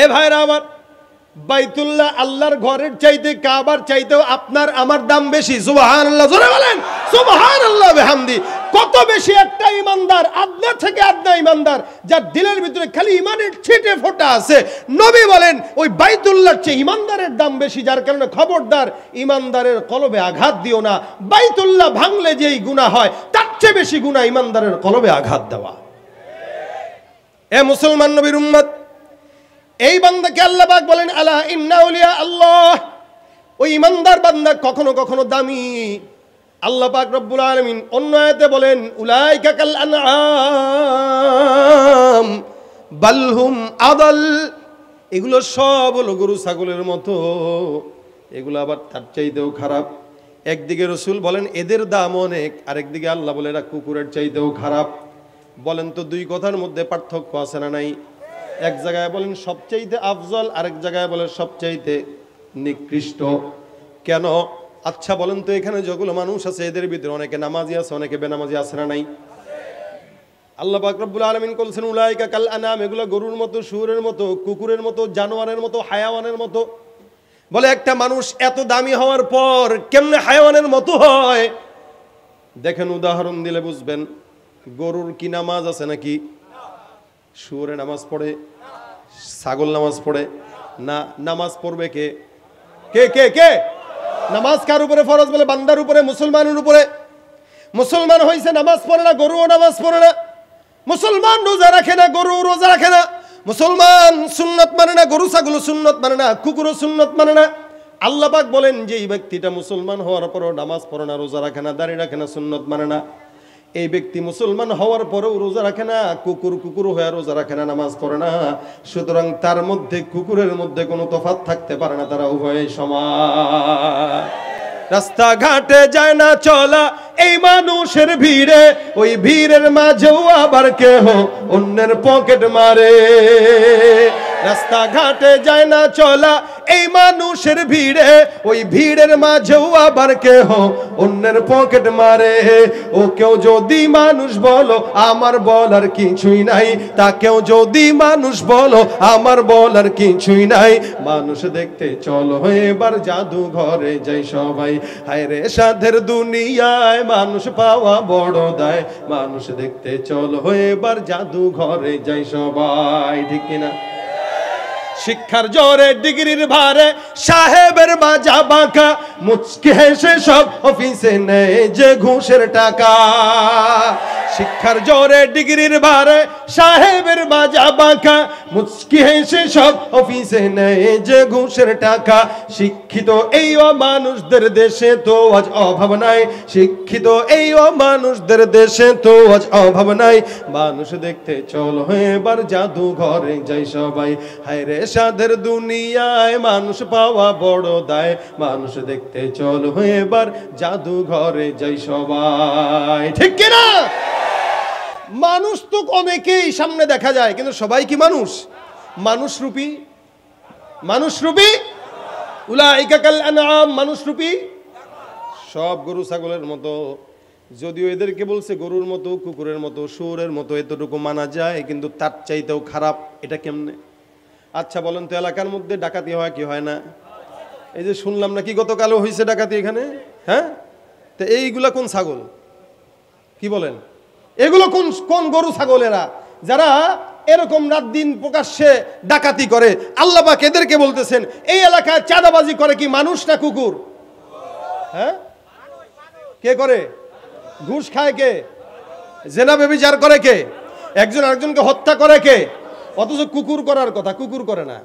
এ ভাইরা আমার, বাইতুল্লাহ আল্লাহর ঘরের চাইতে কাবার চাইতেও আপনার আমার দাম বেশি। সুবহানাল্লাহ, জোরে বলেন সুবহানাল্লাহ বিহামদি। কত বেশি একটা ইমানদার, আদনা থেকে আদনা ইমানদার, যার দিলের ভিতরে খালি ইমানের ছিটে ফোঁটা আছে, নবী বলেন ওই বাইতুল্লাহর চেয়ে ইমানদারের দাম বেশি। যার কারণে খবরদার ইমানদারের কলবে আঘাত দিও না। বাইতুল্লাহ ভাঙলে যেই গুনাহ হয় তার চেয়ে বেশি গুনাহ ইমানদারের কলবে আঘাত দেওয়া। এ মুসলমান নবীর উম্মত, এই বান্দাকে আল্লাহ পাক বলেন আলা ইন্না আউলিয়া আল্লাহ, ওই ইমানদার বান্দা কখনো কখনো দামি। আল্লাহ পাক রব্বুল আলামিন অন্য আয়াতে বলেন উলাইকা কাল আনআম বাল হুম আদাল, এগুলো সব হলো গরু ছাগলের মতো, এগুলো আবার তার চাইতেও খারাপ। একদিকে রাসূল বলেন এদের দাম অনেক, আরেকদিকে আল্লাহ বলে এরা কুকুরের চাইতেও খারাপ। বলেন তো দুই কথার মধ্যে পার্থক্য আছে না নাই? এক জায়গায় বলেন সবচাইতে আফজল, আরেক জায়গায় বলেন সবচাইতে নিকৃষ্ট। কেন? আচ্ছা বলেন তো এখানে যেগুলো মানুষ আছে এদের ভিতরে অনেকে নামাজি আছে, অনেকে বেনামাজি আছে না নাই? আল্লাহ পাক রব্বুল আলামিন বলছেন উলাইকা কাল আনাম, এগুলো গরুর মতো, শুয়োরের মতো, কুকুরের মতো, জানোয়ারের মতো, হায়াওয়ানের মতো। বলে একটা মানুষ এত দামি হওয়ার পর কেমনে হায়াওয়ানের মতো হয়? দেখেন উদাহরণ দিলে বুঝবেন। গরুর কি নামাজ আছে নাকি? শুয়োরে নামাজ পড়ে? ছাগল নামাজ পড়ে না? নামাজ পড়বে কে? কে কে কে? নামাজ কার উপরে ফরজ? বলে বান্দার উপরে, মুসলমানের উপরে। মুসলমান হইছে নামাজ পড়ে না, গরুও নামাজ পড়ে না। মুসলমান রোজা রাখে না, গরু রোজা রাখে না। মুসলমান সুন্নত মানে না, গরু ছাগল সুন্নত মানে না, কুকুরও সুন্নত মানে না। আল্লাহ পাক বলেন যে এই ব্যক্তিটা মুসলমান হওয়ার পরও নামাজ পড়ে না, রোজা রাখে না, দাড়ি রাখে না, সুন্নত মানে না, এই ব্যক্তি মুসলমান হওয়ার পরেও রোজা রাখে না, কুকুর হয়ে রোজা রাখে না, নামাজ পড়ে না। সুতরাং তার মধ্যে কুকুরের মধ্যে কোনো তফাৎ থাকতে পারে না, তারা উভয়ই সমান। রাস্তাঘাটে যায় না চলা, এই মানুষের ভিড়ে, ওই ভিড়ের মাঝেও আবার কেহ অন্যের পকেট মারে। রাস্তাঘাটে যায় না চলা এই মানুষের ভিড়ে, ওই ভিড়ের মাঝেও আবার কেহ অন্যের পকেট মারে। ও কেউ যদি মানুষ বলো আমার বলার কিছুই নাই, তাকেও যদি মানুষ বলো আমার বলার কিছুই নাই। মানুষ দেখতে চলো এবার জাদু ঘরে যাই সবাই, হায় রে সাধের দুনিয়ায় মানুষ পাওয়া বড় দায়। মানুষ দেখতে চলো এবার জাদু ঘরে যাই সবাই, ঠিক কিনা? শিক্ষার জোরে ডিগ্রির ভারে সাহেবের মাজা বাঁকা, মুচকি হেসে সব অফিসে নেয় যে ঘুষের টাকা। শিক্ষার জোরে ডিগ্রির ভারে সাহেবের মাজা বাঁকা, মুচকি হেসে সব অফিসে নেয় যে ঘুষের টাকা। শিক্ষিত এই অমানুষদের দেশে তো আজ অভাব নাই, শিক্ষিত এই অমানুষদের দেশে তো আজ অভাব নাই। মানুষ দেখতে চলো এবার জাদু ঘরে যাই সবাই, হায় রে সাধের দুনিয়ায় মানুষ পাওয়া বড় দায়। মানুষ দেখতে চলো এবার জাদু ঘরে যাই সবাই, ঠিক কিনা? মানুষ তো অনেকেই সামনে দেখা যায়, কিন্তু সবাই কি মানুষ? মানুষরূপী, মানুষরূপী উলাইকা কাল আনআম, মানুষরূপী সব গরু ছাগলের মতো। যদিও এদেরকে বলছে গরুর মতো, কুকুরের মতো, শুয়োরের মতো, এতটুকু মানা যায়, কিন্তু তার চাইতেও খারাপ। এটা কেমনে? আচ্ছা বলেন তো, এলাকার মধ্যে ডাকাতি হয় কি হয় না? এই যে শুনলাম নাকি গতকালও হয়েছে ডাকাতি এখানে, হ্যাঁ? তো এইগুলা কোন ছাগল? কি বলেন? এগুলো কোন কোন গরু ছাগল এরা, যারা এরকম রাত দিন প্রকাশ্যে ডাকাতি করে? আল্লাহ পাক এদেরকে বলতেছেন এই এলাকায় চাঁদাবাজি করে কি মানুষ না কুকুর? হ্যাঁ, কে করে? ঘুষ খায় কে? জেনা ব্যভিচার করে কে? একজন আরেকজনকে হত্যা করে কে? অথচ কুকুর করার কথা, কুকুর করে না।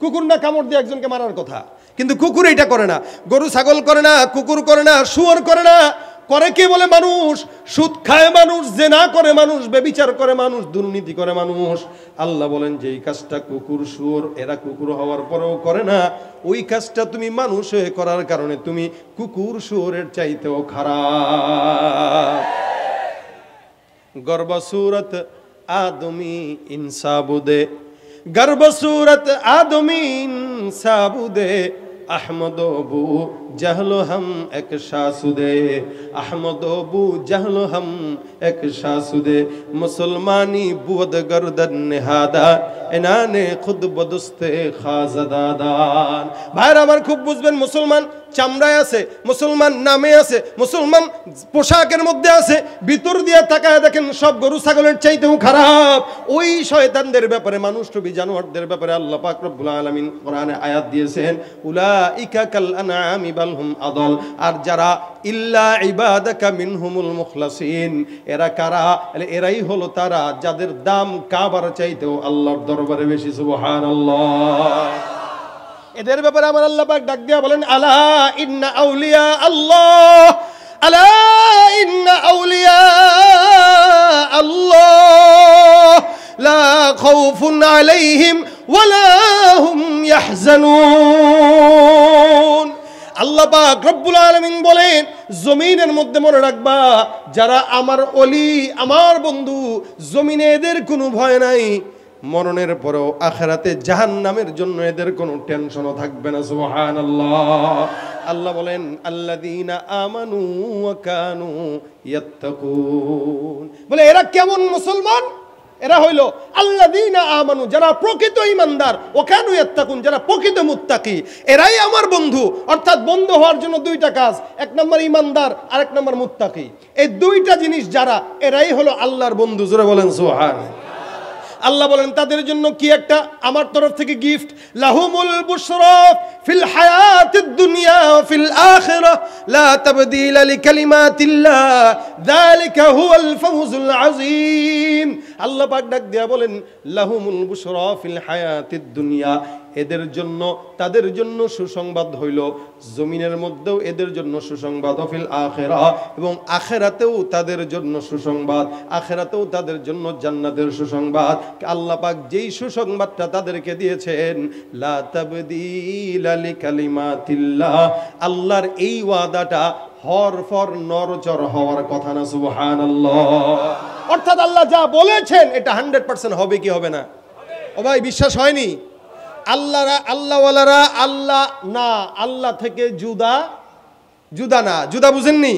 কুকুর না কামড় দিয়ে একজনকে মারার কথা, কিন্তু কুকুর এটা করে না। গরু ছাগল করে না, কুকুর করে না, শুয়োর করে না। করে কে বলে? মানুষ। সুদ খায় মানুষ, জেনা করে মানুষ, ব্যভিচার করে মানুষ, দুর্নীতি করে মানুষ। আল্লাহ বলেন যে এই কাজটা কুকুর শুয়োর এরা কুকুর হওয়ার পরেও করে না, ওই কাজটা তুমি মানুষ হয়ে করার কারণে তুমি কুকুর শুয়োরের চাইতেও খারাপ। গর্ব সুরত आदमी इंसाबुदे, गर्ब सूरत आदमी इंसाबुदे, अहमदो बू जहलो हम एक शासुदे, अहमदो बू जहलो हम एक शासुदे, मुसलमानी बुद गर्दन निहादा इनाने खुद बदुस्ते खाजदादान। भाईरा আমার খুব বুঝবেন, মুসলমান চামড়ায় আছে, মুসলমান নামে আছে, মুসলমান পোশাকের মধ্যে আছে, ভিতর দিয়ে তাকায় দেখেন সব গরু ছাগলের চাইতেও খারাপ। ওই শয়তানদের ব্যাপারে, মানুষরূপী জানোয়ারদের ব্যাপারে আল্লাহ পাক রব্বুল আলামিন কোরআনে আয়াত দিয়েছেন, উলাইকা কাল আনআমি বাল হুম আদল। আর যারা ইল্লা ইবাদাকা মিনহুমুল মুখলাসিন, এরা কারা? এরাই হলো তারা যাদের দাম কাবার চাইতেও আল্লাহর দরবারে বেশি। সুবহানাল্লাহ। এদের ব্যাপারে আমার আল্লাহ পাক ডাক দিয়া বলেন, আলা ইন্না আউলিয়া আল্লাহ, আলা ইন্না আউলিয়া আল্লাহ লা খাউফুন আলাইহিম ওয়ালা হুম ইয়াহজানুন। আল্লাহ পাক রব্বুল আলামিন বলেন, জমিনের মধ্যে মনে রাখবা, যারা আমার ওলি, আমার বন্ধু, জমিনে এদের কোনো ভয় নাই, মরণের পরেও আখিরাতে জাহান্নামের জন্য এদের কোনো টেনশনও থাকবে না। সুবহানাল্লাহ। আল্লাহ বলেন, আল্লাযীনা আমানু ওয়া কানু ইয়াত্তাকুন। বলে এরা কেমন মুসলমান? এরা হইল আল্লাযীনা আমানু, যারা প্রকৃত ঈমানদার, ওয়া কানু ইয়াত্তাকুন, যারা প্রকৃত মুত্তাকি। এরাই আমার বন্ধু। অর্থাৎ বন্ধু হওয়ার জন্য দুইটা কাজ, এক নম্বর ঈমানদার, আর এক নম্বর মুত্তাকি। এই দুইটা জিনিস যারা, এরাই হলো আল্লাহর বন্ধু। জোরে বলেন সুবহানাল্লাহ। আল্লাহ বলেন তাদের জন্য কি একটা আমার তরফ থেকে গিফট, লাহুমুল বুশরা ফিল হায়াতিদ দুনিয়া ওয়া ফিল আখিরাহ লা তাবদীলা লিকালিমাতিল্লাহ যালিকা হুয়াল ফাওজুল আযীম। আল্লাহ পাক ডাক দিয়া বলেন, লাহুমুল বুশরা ফিল হায়াতিদ দুনিয়া, এদের জন্য, তাদের জন্য সুসংবাদ হইল জমিনের মধ্যেও এদের জন্য সুসংবাদ, ফিল আখিরাহ, এবং আখিরাতেও তাদের জন্য সুসংবাদ, আখিরাতেও তাদের জন্য জান্নাতের সুসংবাদ। আল্লাহ পাক যেই সুসংবাদটা তাদেরকে দিয়েছেন, লা তাবদীলা লিকালিমাতিল্লাহ, আল্লাহর এই ওয়াদাটা হর ফর নরচর হওয়ার কথা না, সুবহানাল্লাহ। অর্থাৎ আল্লাহ যা বলেছেন এটা 100% হবে কি হবে না? ও ভাই বিশ্বাস হয়নি? আল্লাহওয়ালারা আল্লাহ না, আল্লাহ থেকে জুদা না, জুদা বুঝেননি?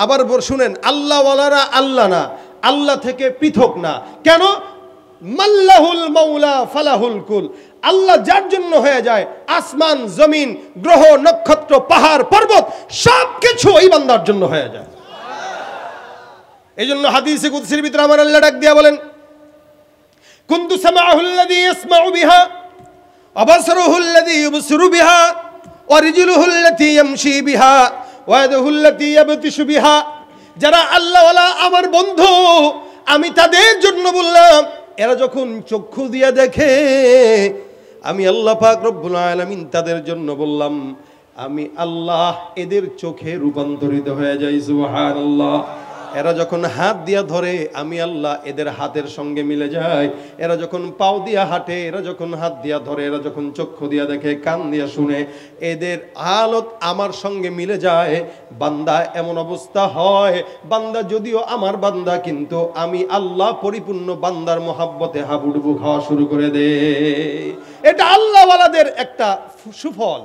আবার শুনেন, আল্লাহওয়ালারা আল্লাহ না, আল্লাহ থেকে পৃথক না। কেন? মাল্লাহুল মাওলা ফালাহুল কুল। আল্লাহ যার জন্য হয়ে যায়, আসমান জমিন গ্রহ নক্ষত্র পাহাড় পর্বত সবকিছু ওই বান্দার জন্য হয়ে যায়। এই জন্য হাদিসে কুদসির ভিতরে আমার আল্লাহ ডাক দিয়া বলেন, কুনতু সামাউল্লাযী ইয়াসমাউ বিহা ওয়া বাসরুহুল্লাযী ইউবসিরু বিহা ওয়া রিজলুহুল্লাতী ইয়ামশি বিহা ওয়া ইয়াদুহুল্লাতী ইয়াবতিশু বিহা। যারা আল্লাহওয়ালা আমার বন্ধু, আমি তাদের জন্য বললাম, এরা যখন চক্ষু দিয়ে দেখে, আমি আল্লাহ পাক রব্বুল আলামিন তাদের জন্য বললাম, আমি আল্লাহ এদের চোখে রূপান্তরিত হয়ে যাই, সুবহানাল্লাহ। এরা যখন হাত দিয়া ধরে, আমি আল্লাহ এদের হাতের সঙ্গে মিলে যায়। এরা যখন পাও দিয়া হাঁটে, এরা যখন হাত দিয়া ধরে, এরা যখন চক্ষু দিয়া দেখে, কান দিয়া শুনে, এদের হালত আমার সঙ্গে মিলে যায়। বান্দা এমন অবস্থা হয়, বান্দা যদিও আমার বান্দা, কিন্তু আমি আল্লাহ পরিপূর্ণ বান্দার মহাব্বতে হাবুডুবু খাওয়া শুরু করে দে। এটা আল্লাহওয়ালাদের একটা সুফল।